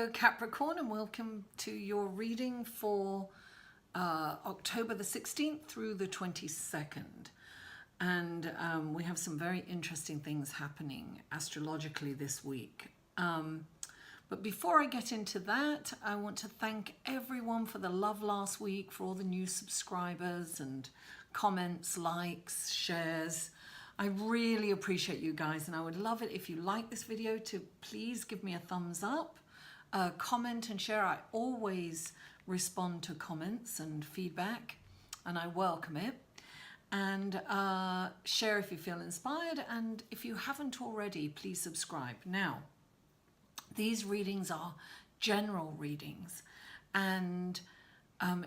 Hello Capricorn, and welcome to your reading for October the 16th through the 22nd. And we have some very interesting things happening astrologically this week. But before I get into that, I want to thank everyone for the love last week, for all the new subscribers and comments, likes, shares. I really appreciate you guys, and I would love it if you like this video to please give me a thumbs up, comment and share. I always respond to comments and feedback, and I welcome it. And share if you feel inspired, and if you haven't already, please subscribe. Now, these readings are general readings, and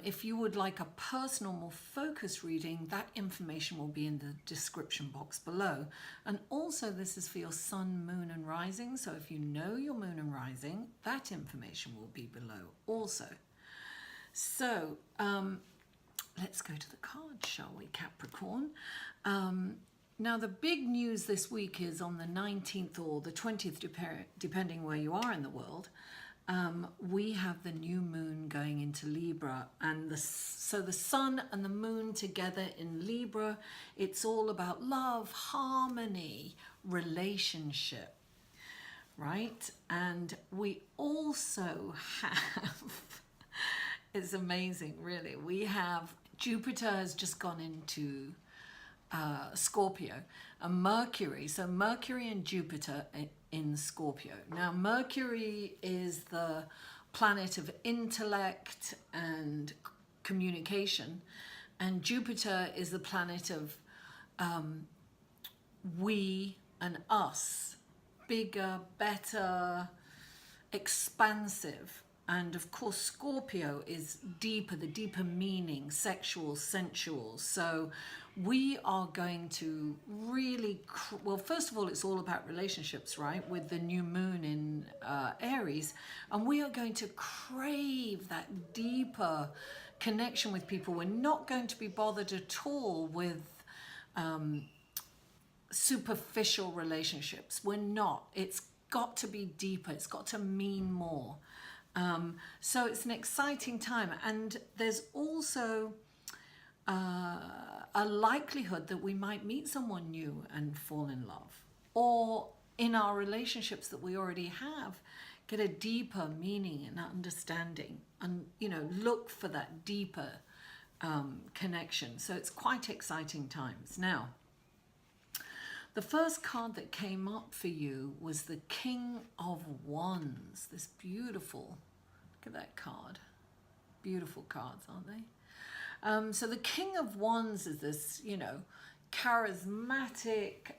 if you would like a personal, more focused reading, that information will be in the description box below. And also this is for your sun, moon and rising. So if you know your moon and rising, that information will be below also. So let's go to the cards, shall we, Capricorn? Now the big news this week is on the 19th or the 20th, depending where you are in the world. We have the new moon going into Libra, and so the sun and the moon together in Libra, it's all about love, harmony, relationship, right? And we also have, it's amazing really, we have Jupiter has just gone into Scorpio, and Mercury, so Mercury and Jupiter in Scorpio. Now Mercury is the planet of intellect and communication, and Jupiter is the planet of we and us, bigger, better, expansive. And of course Scorpio is deeper, the deeper meaning, sexual, sensual. So we are going to really, well, first of all, it's all about relationships, right? With the new moon in Aries. And we are going to crave that deeper connection with people. We're not going to be bothered at all with superficial relationships. We're not. It's got to be deeper. It's got to mean more. So it's an exciting time, and there's also a likelihood that we might meet someone new and fall in love, or in our relationships that we already have, get a deeper meaning and understanding, and look for that deeper connection. So it's quite exciting times. Now, the first card that came up for you was the King of Wands. This beautiful, look at that card. Beautiful cards, aren't they? So the King of Wands is this, charismatic,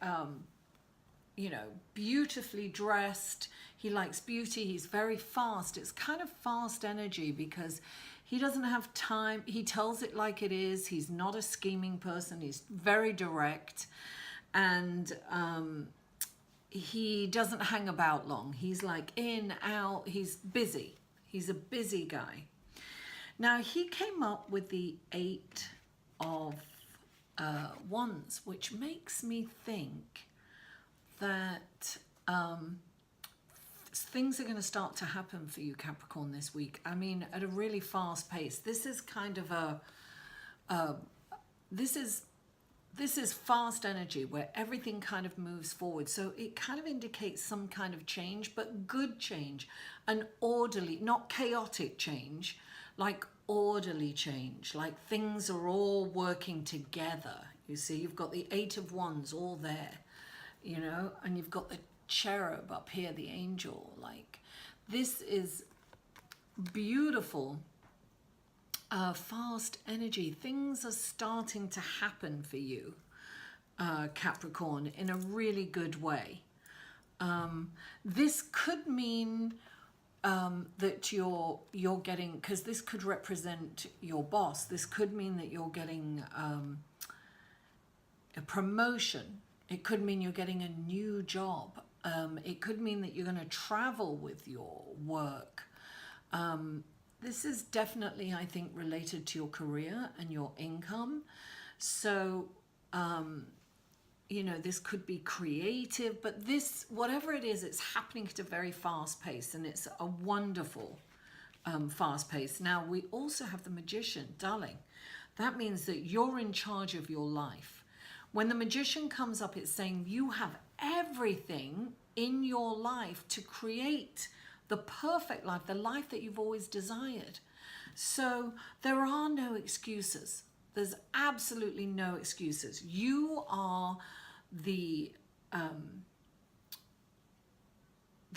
beautifully dressed. He likes beauty. He's very fast. It's kind of fast energy because he doesn't have time. He tells it like it is. He's not a scheming person. He's very direct. And he doesn't hang about long. He's like in, out, he's busy. He's a busy guy. Now he came up with the 8 of Wands, which makes me think that things are going to start to happen for you, Capricorn, this week. I mean, at a really fast pace. This is kind of this is fast energy where everything kind of moves forward. So it kind of indicates some kind of change, but good change, an orderly, not chaotic change, like orderly change, like things are all working together. You see, you've got the 8 of Wands all there, and you've got the cherub up here, the angel. Like, this is beautiful. Fast energy. Things are starting to happen for you, Capricorn, in a really good way. This could mean that you're getting, because this could represent your boss. This could mean that you're getting a promotion. It could mean you're getting a new job. It could mean that you're going to travel with your work. This is definitely, I think, related to your career and your income. So this could be creative, but this, whatever it is, it's happening at a very fast pace, and it's a wonderful fast pace. Now, we also have the Magician, darling. That means that you're in charge of your life. When the Magician comes up, it's saying you have everything in your life to create the perfect life, the life that you've always desired. So there are no excuses. There's absolutely no excuses. You are the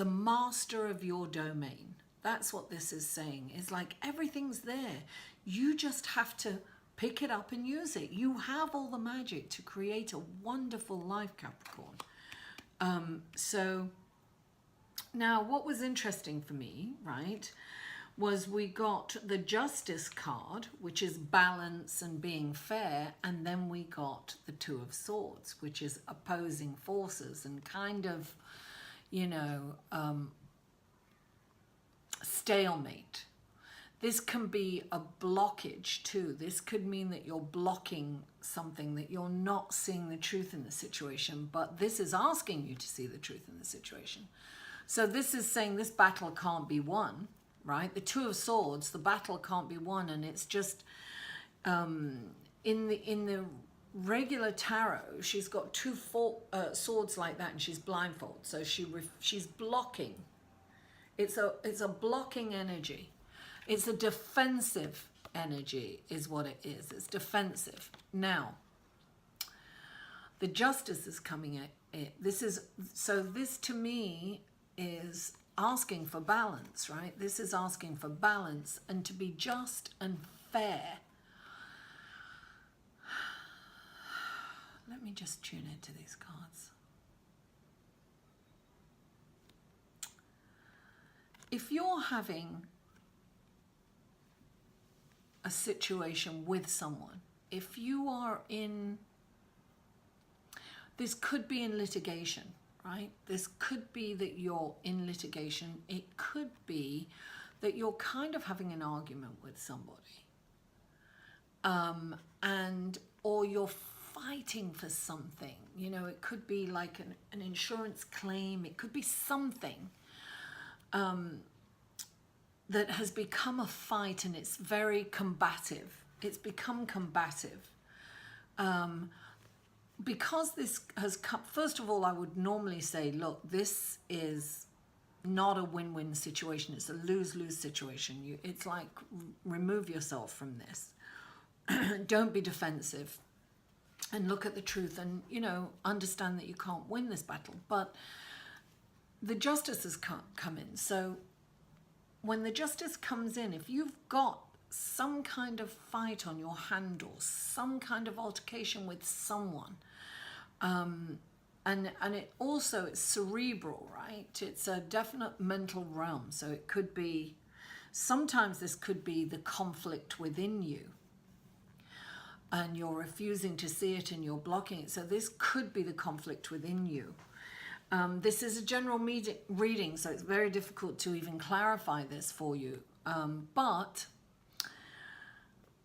master of your domain. That's what this is saying. It's like everything's there. You just have to pick it up and use it. You have all the magic to create a wonderful life, Capricorn. So now what was interesting for me, right, was we got the Justice card, which is balance and being fair, and then we got the Two of Swords, which is opposing forces and kind of, stalemate. This can be a blockage too. This could mean that you're blocking something, that you're not seeing the truth in the situation, but this is asking you to see the truth in the situation. So this is saying this battle can't be won, right? The Two of Swords, the battle can't be won, and it's just in the regular tarot, she's got two swords like that, and she's blindfolded, so she's blocking. It's a blocking energy. It's a defensive energy, is what it is. It's defensive. Now, the Justice is coming at it. This to me is asking for balance, right? This is asking for balance and to be just and fair. Let me just tune into these cards. If you're having a situation with someone, if you are this could be in litigation, right? This could be that you're in litigation. It could be that you're kind of having an argument with somebody. Or you're fighting for something. It could be like an insurance claim. It could be something that has become a fight, and it's very combative. It's become combative. Because this has come, first of all, I would normally say, look, this is not a win-win situation. It's a lose-lose situation. It's like, remove yourself from this. Don't be defensive, and look at the truth, and, understand that you can't win this battle. But the Justice has come in. So when the Justice comes in, if you've got some kind of fight on your hand or some kind of altercation with someone, and it also, it's cerebral, right? It's a definite mental realm. So it could be, sometimes this could be the conflict within you, and you're refusing to see it and you're blocking it. So this could be the conflict within you. This is a general reading, so it's very difficult to even clarify this for you. But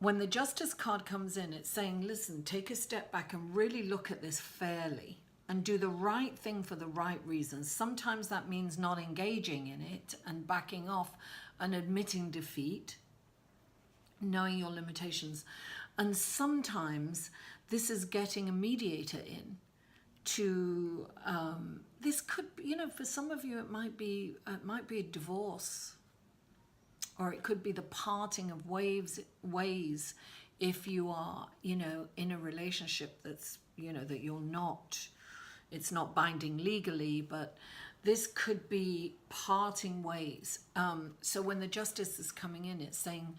when the Justice card comes in, it's saying, listen, take a step back and really look at this fairly and do the right thing for the right reasons. Sometimes that means not engaging in it and backing off and admitting defeat, knowing your limitations. And sometimes this is getting a mediator in to, this could, for some of you, it might be a divorce, or it could be the parting of ways if you are, in a relationship that's, that you're not, it's not binding legally, but this could be parting ways. So when the Justice is coming in, it's saying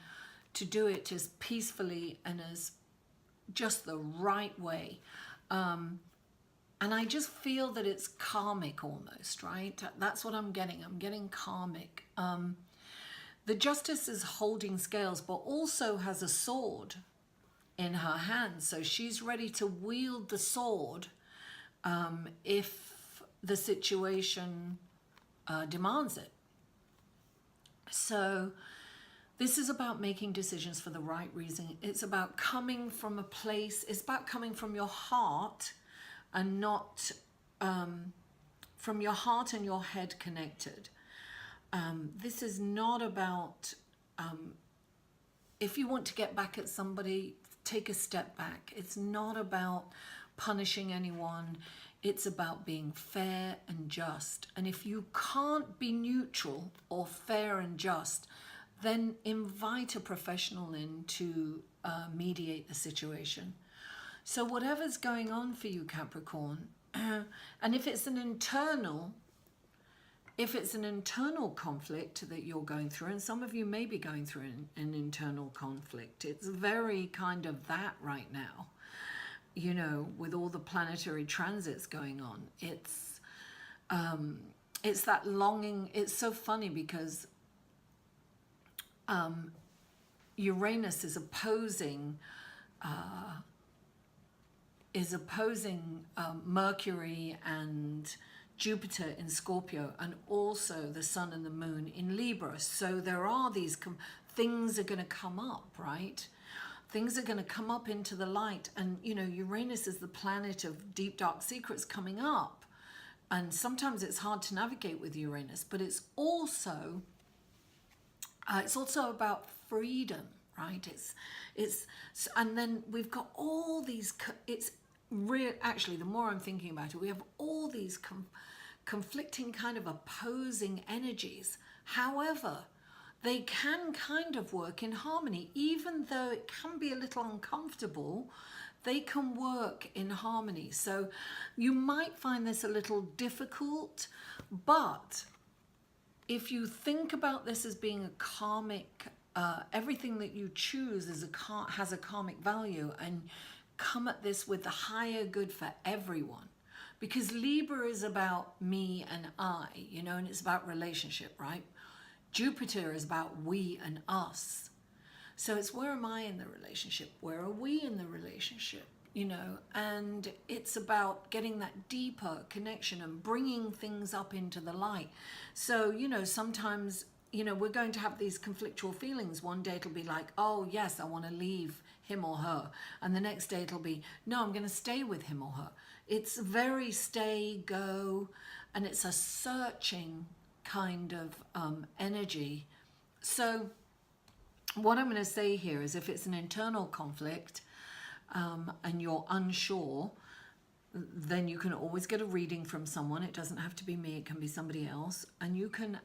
to do it as peacefully and as just the right way. And I just feel that it's karmic almost, right? That's what I'm getting. I'm getting karmic. The Justice is holding scales, but also has a sword in her hand. So she's ready to wield the sword if the situation demands it. So this is about making decisions for the right reason. It's about coming from a place, it's about coming from your heart, and not from your heart and your head connected. This is not about, if you want to get back at somebody, take a step back. It's not about punishing anyone. It's about being fair and just. And if you can't be neutral or fair and just, then invite a professional in to mediate the situation. So whatever's going on for you, Capricorn, and if it's an internal conflict that you're going through, and some of you may be going through an internal conflict, it's very kind of that right now, you know, with all the planetary transits going on. It's that longing. It's so funny because Uranus is opposing Mercury and Jupiter in Scorpio, and also the Sun and the Moon in Libra. So there are these things are going to come up, right? Things are going to come up into the light. And, you know, Uranus is the planet of deep, dark secrets coming up. And sometimes it's hard to navigate with Uranus, but it's also about freedom, right? And then we've got all these, actually, the more I'm thinking about it, we have all these conflicting kind of opposing energies. However, they can kind of work in harmony. Even though it can be a little uncomfortable, they can work in harmony. So you might find this a little difficult, but if you think about this as being a karmic, everything that you choose has a karmic value, and come at this with the higher good for everyone. Because Libra is about me and I, you know, and it's about relationship, right? Jupiter is about we and us. So it's, where am I in the relationship? Where are we in the relationship? You know, and it's about getting that deeper connection and bringing things up into the light. So, you know, sometimes, you know, we're going to have these conflictual feelings. One day it'll be like, oh yes, I want to leave him or her. And the next day it'll be, no, I'm going to stay with him or her. It's very stay, go, and it's a searching kind of energy. So what I'm going to say here is, if it's an internal conflict and you're unsure, then you can always get a reading from someone. It doesn't have to be me, it can be somebody else. And you can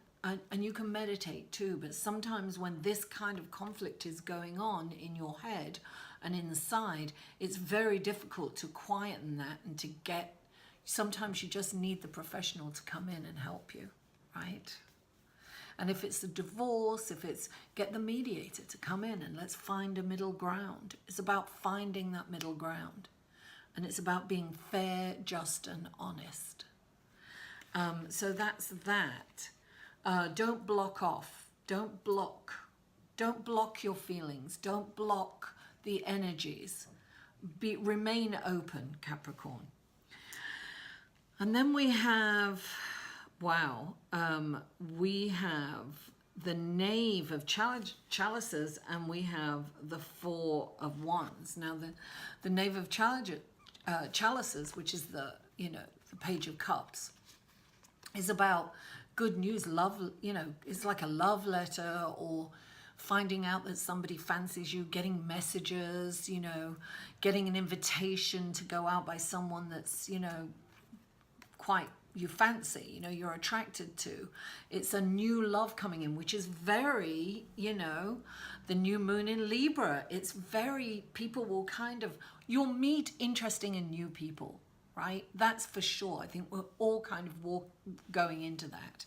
meditate too. But sometimes when this kind of conflict is going on in your head and inside, it's very difficult to quieten that and to get, sometimes you just need the professional to come in and help you, right? And if it's a divorce, if it's, get the mediator to come in and let's find a middle ground. It's about finding that middle ground. And it's about being fair, just, and honest. So that's that. Don't block off. Don't block your feelings. Don't block the energies. Remain open, Capricorn. And then we have, wow, we have the Knave of Chalices, and we have the Four of Wands. Now the Knave of Chalices, which is the, you know, the Page of Cups, is about good news, love, you know, it's like a love letter, or finding out that somebody fancies you, getting messages, you know, getting an invitation to go out by someone that's, you know, quite you fancy, you know, you're attracted to. It's a new love coming in, which is very, you know, the new moon in Libra. It's very, people will kind of, you'll meet interesting and new people, right? That's for sure. I think we're all kind of going into that.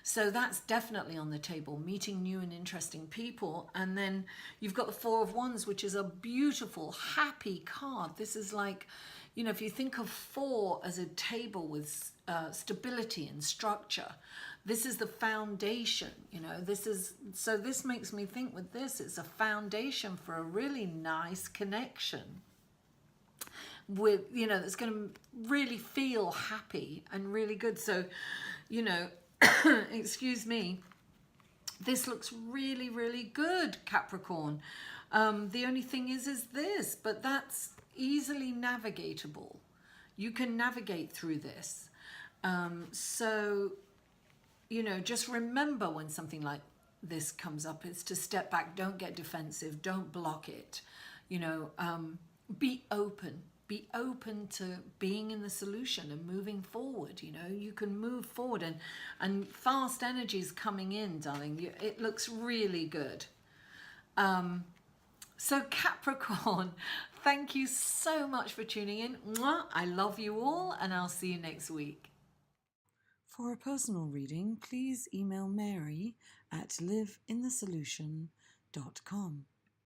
So that's definitely on the table, meeting new and interesting people. And then you've got the Four of Wands, which is a beautiful, happy card. This is like, you know, if you think of four as a table with stability and structure, this is the foundation, you know, this is, so this makes me think with this, it's a foundation for a really nice connection with, you know, that's going to really feel happy and really good. So, you know, excuse me, this looks really, really good, Capricorn. The only thing is this, but that's easily navigatable. You can navigate through this. So, you know, just remember when something like this comes up, is to step back, don't get defensive, don't block it. You know, be open. Be open to being in the solution and moving forward. You know, you can move forward, and fast energy is coming in, darling. It looks really good. So Capricorn, thank you so much for tuning in. Mwah! I love you all, and I'll see you next week. For a personal reading, please email Mary at liveinthesolution.com.